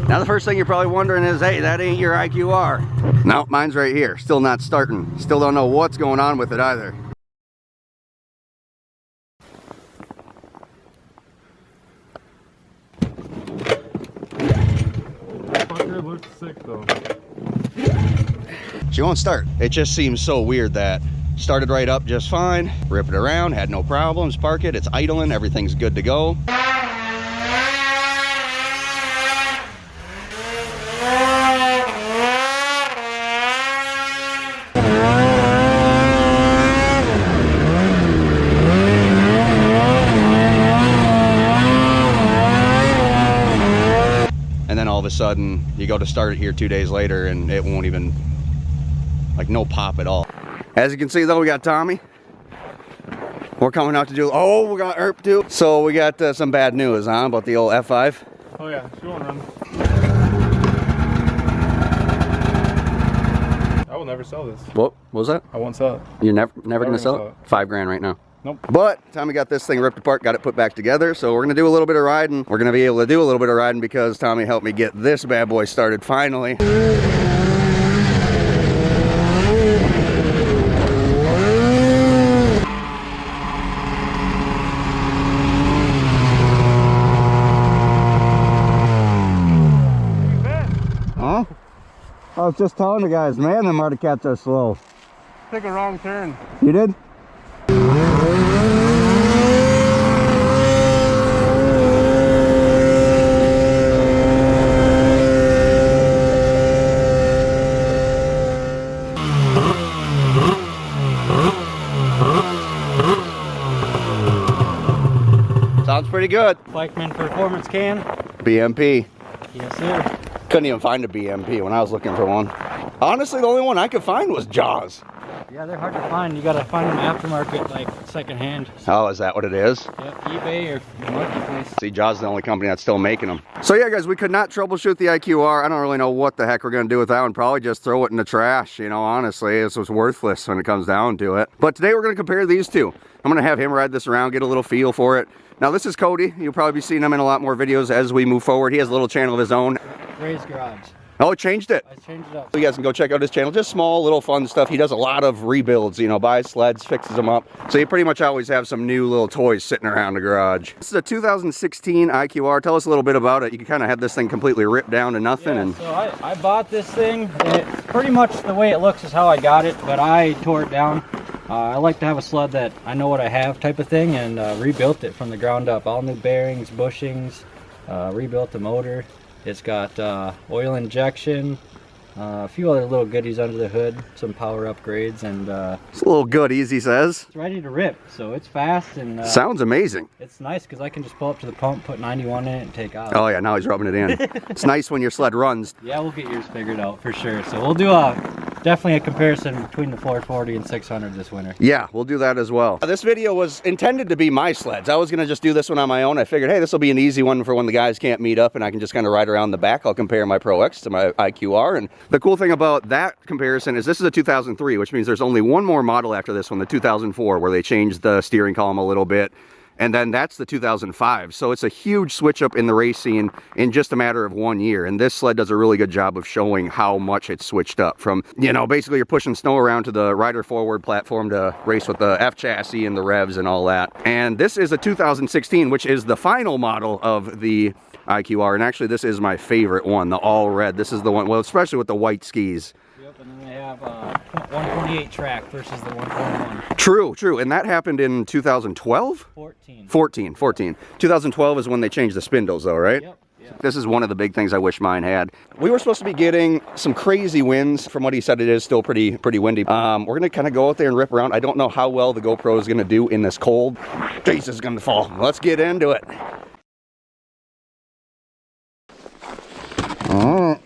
Now the first thing you're probably wondering is, hey, that ain't your IQR. No, mine's right here. Still not starting. Still don't know what's going on with it either. Fucker looks sick though. She won't start. It just seems so weird that started right up just fine, rip it around, had no problems, park it, it's idling, everything's good to go. And then all of a sudden, you go to start it here 2 days later and it won't even, like, no pop at all. As you can see though, we got Tommy. We're coming out to do, oh, we got ERP too. So we got some bad news, huh, about the old F5. Oh yeah, she won't run. I will never sell this. What was that? I won't sell it. You're never gonna sell it? $5 grand right now. Nope. But Tommy got this thing ripped apart, got it put back together. So we're gonna do a little bit of riding. We're gonna be able to do a little bit of riding because Tommy helped me get this bad boy started finally. Huh? I was just telling the guys, man, them Arctic cats are slow. Took a wrong turn. You did? Sounds pretty good. Bikeman Performance can. BMP. Yes, sir. Couldn't even find a BMP when I was looking for one. Honestly, the only one I could find was Jaws. Yeah, they're hard to find. You gotta find them aftermarket, like secondhand. Oh, is that what it is? Yep, eBay or marketplace. See, Jaws is the only company that's still making them. So yeah, guys, we could not troubleshoot the IQR. I don't really know what the heck we're gonna do with that one. Probably just throw it in the trash, you know, honestly. This was worthless when it comes down to it. But today we're gonna compare these two. I'm gonna have him ride this around, get a little feel for it. Now this is Cody. You'll probably be seeing him in a lot more videos as we move forward. He has a little channel of his own. Ray's Garage. Oh, it changed it. I changed it up. So you guys can go check out his channel. Just small, little fun stuff. He does a lot of rebuilds, you know, buys sleds, fixes them up. So you pretty much always have some new little toys sitting around the garage. This is a 2016 IQR. Tell us a little bit about it. You can kind of have this thing completely ripped down to nothing. Yeah, and so I bought this thing, and it's pretty much the way it looks is how I got it, but I tore it down. I like to have a sled that I know what I have type of thing, and rebuilt it from the ground up. All new bearings, bushings, rebuilt the motor. It's got oil injection, a few other little goodies under the hood, some power upgrades, and it's a little goodies, he says. It's ready to rip, so it's fast and sounds amazing. It's nice because I can just pull up to the pump, put 91 in it, and take off. Oh yeah, now he's rubbing it in. It's nice when your sled runs. Yeah, we'll get yours figured out for sure. So we'll do definitely a comparison between the 440 and 600 this winter. Yeah, we'll do that as well. This video was intended to be my sleds. I was gonna just do this one on my own. I figured, hey, this will be an easy one for when the guys can't meet up and I can just kind of ride around the back. I'll compare my ProX to my IQR. And the cool thing about that comparison is this is a 2003, which means there's only one more model after this one, the 2004, where they changed the steering column a little bit. And then that's the 2005. So it's a huge switch up in the race scene in just a matter of 1 year. And this sled does a really good job of showing how much it's switched up from, you know, basically you're pushing snow around to the rider forward platform to race with the F chassis and the revs and all that. And this is a 2016, which is the final model of the IQR. And actually this is my favorite one, the all red. This is the one, well, especially with the white skis. Yep, and then they have 128 track versus the 121. True, true. And that happened in 2012? 14. 2012 is when they changed the spindles though, right? Yep. Yeah. This is one of the big things I wish mine had. We were supposed to be getting some crazy winds. From what he said, it is still pretty windy. We're gonna kind of go out there and rip around. I don't know how well the GoPro is gonna do in this cold. Jesus is gonna fall. Let's get into it. All right.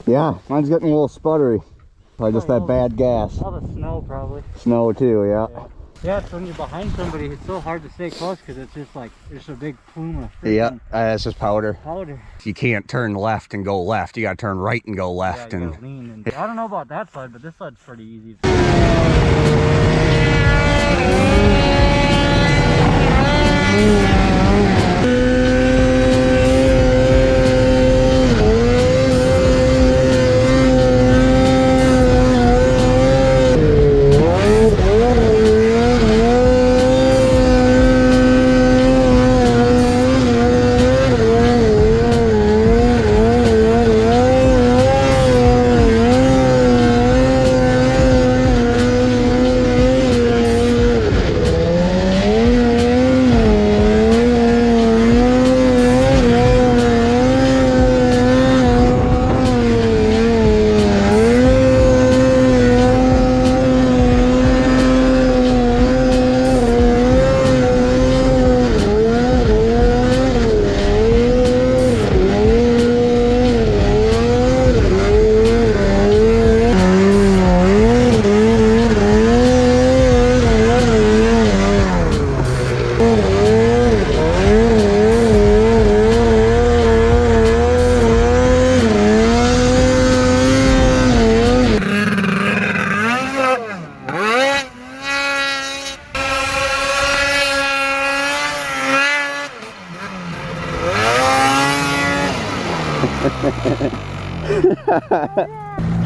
Yeah, mine's getting a little sputtery. Probably just that bad gas. All the snow probably. Snow too, yeah. Yeah, it's when you're behind somebody, it's so hard to stay close because it's just like, there's a big plume of Yeah, that's just powder. powder. You can't turn left and go left. You gotta turn right and go left. Yeah, you And gotta lean. And I don't know about that sled, but this sled's pretty easy.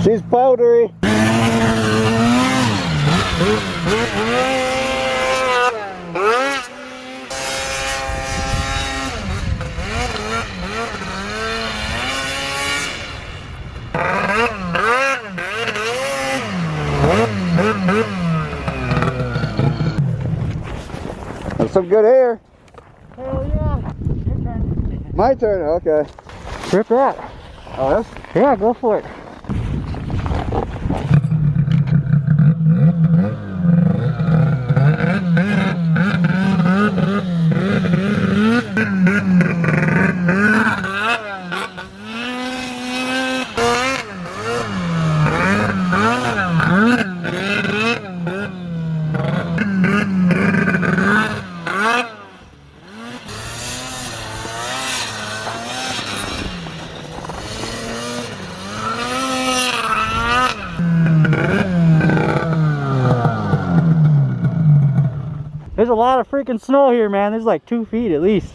she's powdery. That's some good air. Hell yeah. Your turn. My turn, okay. Rip that. Oh, yes? Yeah, go for it. There's a lot of freaking snow here, man. There's like 2 feet at least.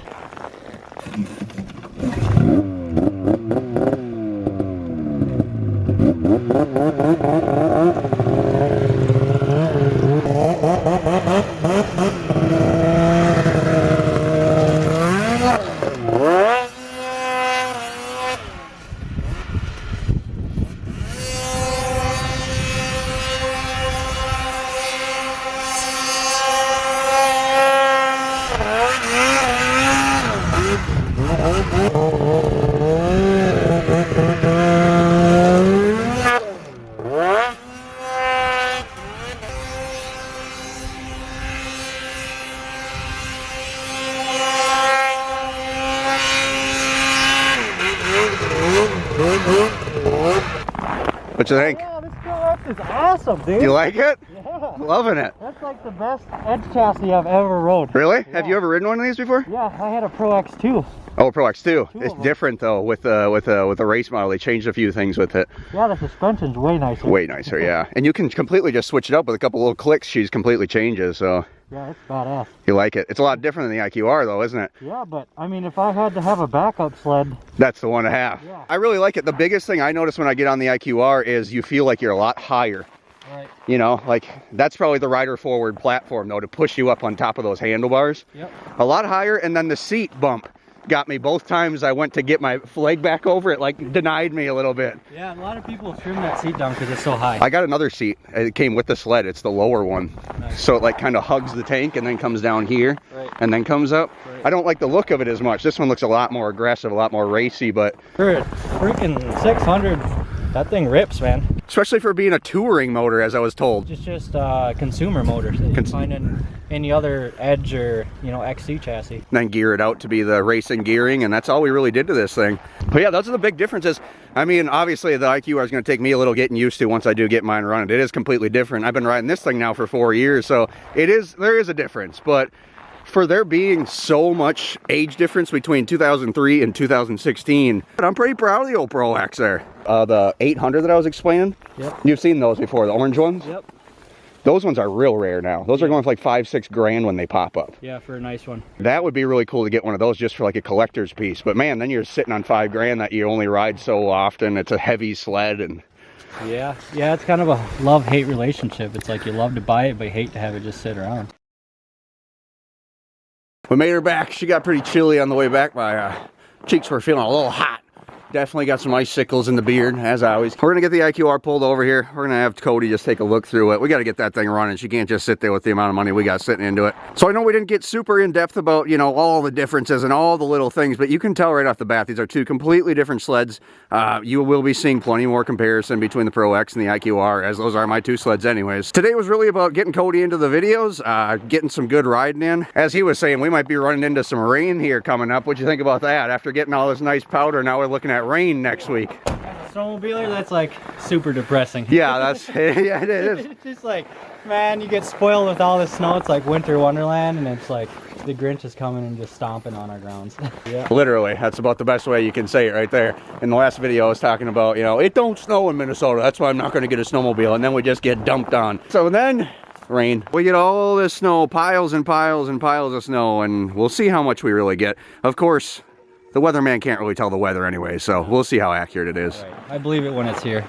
What you think? Yeah, this ProX is awesome, dude. You like it? Yeah. Loving it. That's like the best edge chassis I've ever rode. Really? Yeah. Have you ever ridden one of these before? Yeah, I had a ProX too. Oh, ProX too. Two It's of 'em. different though with the race model. They changed a few things with it. Yeah, the suspension's way nicer. Way nicer, yeah. And you can completely just switch it up with a couple little clicks. She's completely changes, so Yeah, it's badass. you like it. It's a lot different than the IQR though, isn't it? Yeah, but I mean, if I had to have a backup sled, That's the one to have. Yeah. I really like it. The biggest thing I notice when I get on the IQR is you feel like you're a lot higher. right? You know, like that's probably the rider forward platform though, to push you up on top of those handlebars. Yep. A lot higher, and then the seat bump got me both times I went to get my leg back over it, like denied me a little bit. Yeah, a lot of people trim that seat down because it's so high. I got another seat. It came with the sled. It's the lower one. Nice. So it like kind of hugs the tank and then comes down here Right. and then comes up. Right. I don't like the look of it as much. This one looks a lot more aggressive, a lot more racy, but For a freaking 600, that thing rips, man. especially for being a touring motor, as I was told. It's just consumer motors that you can find in any other Edge or, you know, XC chassis. And then gear it out to be the racing gearing, and that's all we really did to this thing. But yeah, those are the big differences. I mean, obviously the IQR is going to take me a little getting used to once I do get mine running. It is completely different. I've been riding this thing now for 4 years, so there is a difference. But for there being so much age difference between 2003 and 2016, I'm pretty proud of the old ProX there. The 800 that I was explaining, Yep. You've seen those before, the orange ones? Yep. Those ones are real rare now. Those are going for like 5-6 grand when they pop up. Yeah, for a nice one. That would be really cool to get one of those just for like a collector's piece. But man, then you're sitting on 5 grand that you only ride so often. It's a heavy sled, and Yeah, it's kind of a love-hate relationship. It's like you love to buy it, but you hate to have it just sit around. we made her back. She got pretty chilly on the way back. My cheeks were feeling a little hot. Definitely got some icicles in the beard, as always. We're gonna get the IQR pulled over here. We're gonna have Cody just take a look through it. We gotta get that thing running. She can't just sit there with the amount of money we got sitting into it. So I know we didn't get super in depth about, you know, all the differences and all the little things, but you can tell right off the bat, these are two completely different sleds. You will be seeing plenty more comparison between the ProX and the IQR, as those are my two sleds anyways. Today was really about getting Cody into the videos, getting some good riding in. As he was saying, we might be running into some rain here coming up. What'd you think about that? After getting all this nice powder, now we're looking at rain next week. Snowmobiler, that's like super depressing. Yeah, that's yeah, it is. It's just like, man, you get spoiled with all this snow. It's like winter wonderland, and it's like the Grinch is coming and just stomping on our grounds. Yeah. Literally, that's about the best way you can say it right there. In the last video, I was talking about, you know, it don't snow in Minnesota. That's why I'm not going to get a snowmobile. And then we just get dumped on. So then, rain. We get all this snow, piles and piles and piles of snow, and we'll see how much we really get. Of course, the weatherman can't really tell the weather anyway, so we'll see how accurate it is. Right. I believe it when it's here.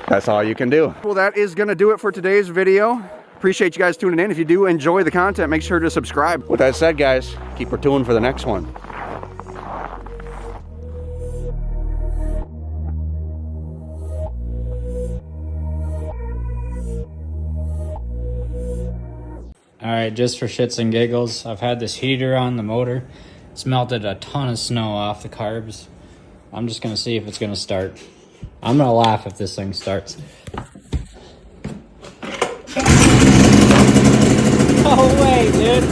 That's all you can do. Well, that is going to do it for today's video. Appreciate you guys tuning in. If you do enjoy the content, make sure to subscribe. With that said, guys, keep her tuned for the next one. All right, just for shits and giggles, I've had this heater on the motor. It's melted a ton of snow off the carbs. I'm just gonna see if it's gonna start. I'm gonna laugh if this thing starts. No way, dude.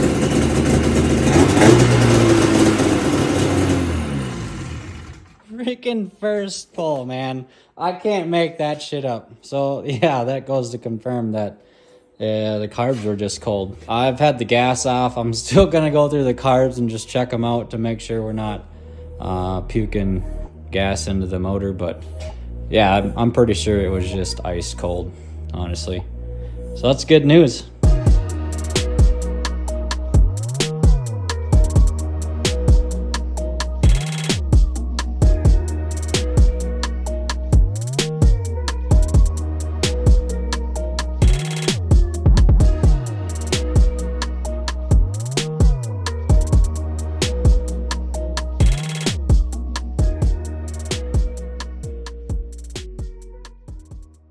Freaking first pull, man. I can't make that shit up. So yeah, that goes to confirm that the carbs were just cold. I've had the gas off. I'm still gonna go through the carbs and just check them out to make sure we're not puking gas into the motor. But yeah, I'm pretty sure it was just ice cold, honestly. So that's good news.